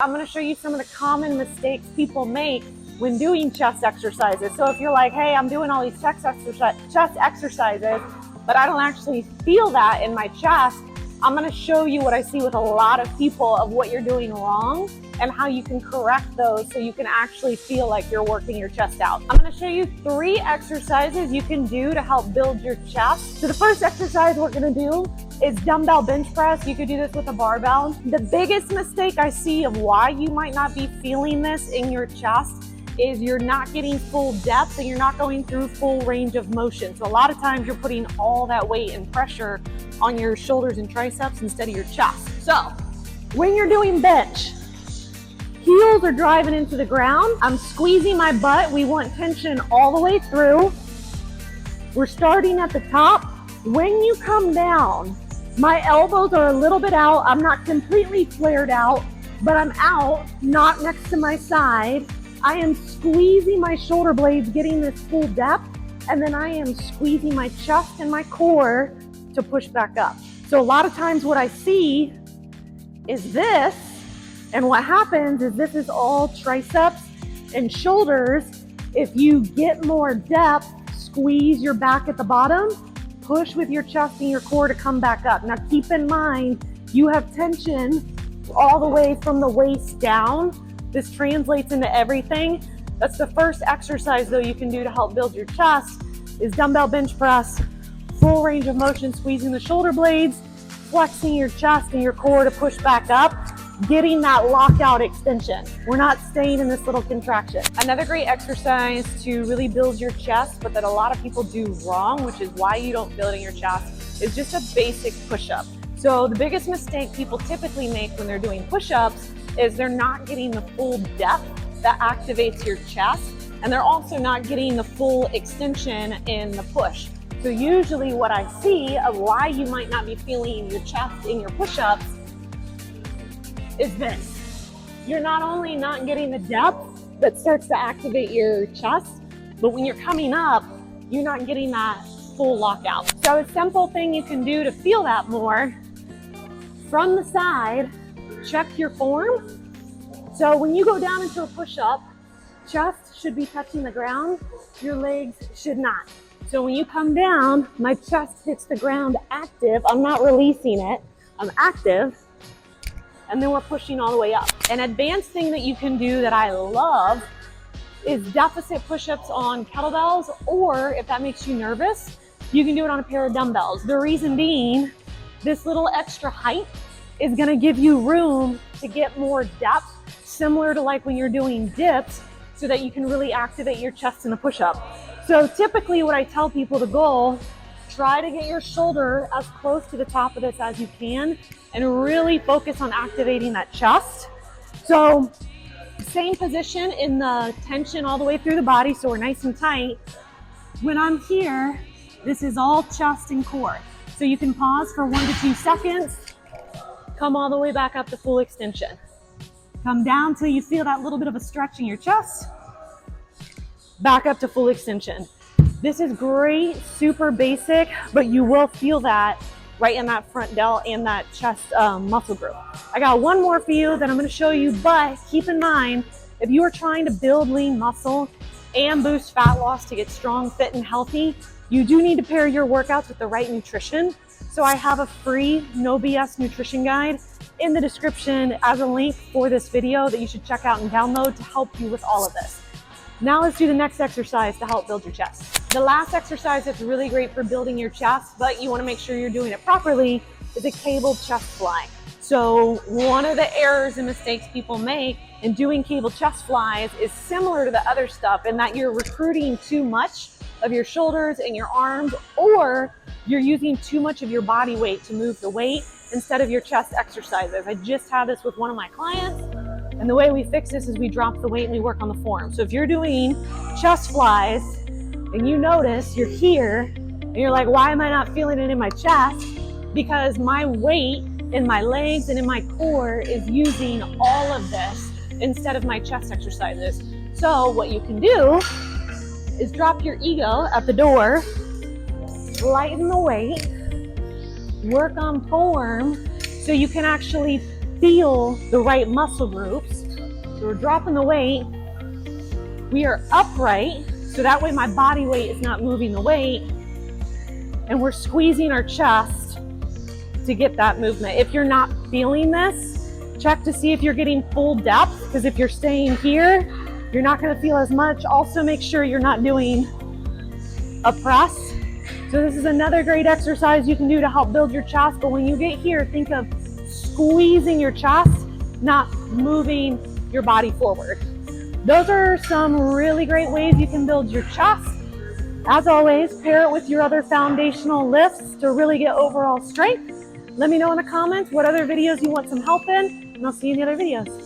I'm going to show you some of the common mistakes people make when doing chest exercises. So if you're like, hey, I'm doing all these chest exercises, but I don't actually feel that in my chest, I'm going to show you what I see with a lot of people of what you're doing wrong and how you can correct those so you can actually feel like you're working your chest out. I'm going to show you 3 exercises you can do to help build your chest. So the first exercise we're going to do is dumbbell bench press. You could do this with a barbell. The biggest mistake I see of why you might not be feeling this in your chest is you're not getting full depth and you're not going through full range of motion. So a lot of times you're putting all that weight and pressure on your shoulders and triceps instead of your chest. So when you're doing bench, heels are driving into the ground. I'm squeezing my butt. We want tension all the way through. We're starting at the top. When you come down, my elbows are a little bit out. I'm not completely flared out, but I'm out, not next to my side. I am squeezing my shoulder blades, getting this full depth, and then I am squeezing my chest and my core to push back up. So a lot of times what I see is this, and what happens is this is all triceps and shoulders. If you get more depth, squeeze your back at the bottom, push with your chest and your core to come back up. Now keep in mind, you have tension all the way from the waist down. This translates into everything. That's the first exercise though you can do to help build your chest is dumbbell bench press, full range of motion, squeezing the shoulder blades, flexing your chest and your core to push back up, getting that lockout extension. We're not staying in this little contraction. Another great exercise to really build your chest, but that a lot of people do wrong, which is why you don't feel it in your chest, is just a basic push-up. So the biggest mistake people typically make when they're doing push-ups is they're not getting the full depth that activates your chest, and they're also not getting the full extension in the push. So usually what I see of why you might not be feeling your chest in your push-ups is this. You're not only not getting the depth that starts to activate your chest, but when you're coming up, you're not getting that full lockout. So a simple thing you can do to feel that more, from the side, check your form. So when you go down into a push-up, chest should be touching the ground, your legs should not. So when you come down, my chest hits the ground active. I'm not releasing it, I'm active. And then we're pushing all the way up. An advanced thing that you can do that I love is deficit push-ups on kettlebells, or if that makes you nervous, you can do it on a pair of dumbbells. The reason being, this little extra height is gonna give you room to get more depth, similar to like when you're doing dips, so that you can really activate your chest in the push-up. So typically what I tell people, the goal, try to get your shoulder as close to the top of this as you can and really focus on activating that chest. So same position in the tension all the way through the body, so we're nice and tight. When I'm here, this is all chest and core. So you can pause for 1 to 2 seconds, come all the way back up to full extension. Come down till you feel that little bit of a stretch in your chest, back up to full extension. This is great, super basic, but you will feel that right in that front delt and that chest muscle group. I got one more for you that I'm gonna show you, but keep in mind, if you are trying to build lean muscle and boost fat loss to get strong, fit, and healthy, you do need to pair your workouts with the right nutrition. So I have a free no BS nutrition guide in the description as a link for this video that you should check out and download to help you with all of this. Now let's do the next exercise to help build your chest. The last exercise that's really great for building your chest, but you want to make sure you're doing it properly, is a cable chest fly. So one of the errors and mistakes people make in doing cable chest flies is similar to the other stuff in that you're recruiting too much of your shoulders and your arms, or you're using too much of your body weight to move the weight instead of your chest exercises. I just had this with one of my clients, and the way we fix this is we drop the weight and we work on the form. So if you're doing chest flies and you notice you're here and you're like, why am I not feeling it in my chest? Because my weight in my legs and in my core is using all of this instead of my chest exercises. So what you can do is drop your ego at the door, lighten the weight, work on form so you can actually feel the right muscle groups. So we're dropping the weight. We are upright, so that way my body weight is not moving the weight. And we're squeezing our chest to get that movement. If you're not feeling this, check to see if you're getting full depth, because if you're staying here, you're not going to feel as much. Also, make sure you're not doing a press. So this is another great exercise you can do to help build your chest. But when you get here, think of squeezing your chest, not moving your body forward. Those are some really great ways you can build your chest. As always, pair it with your other foundational lifts to really get overall strength. Let me know in the comments what other videos you want some help in, and I'll see you in the other videos.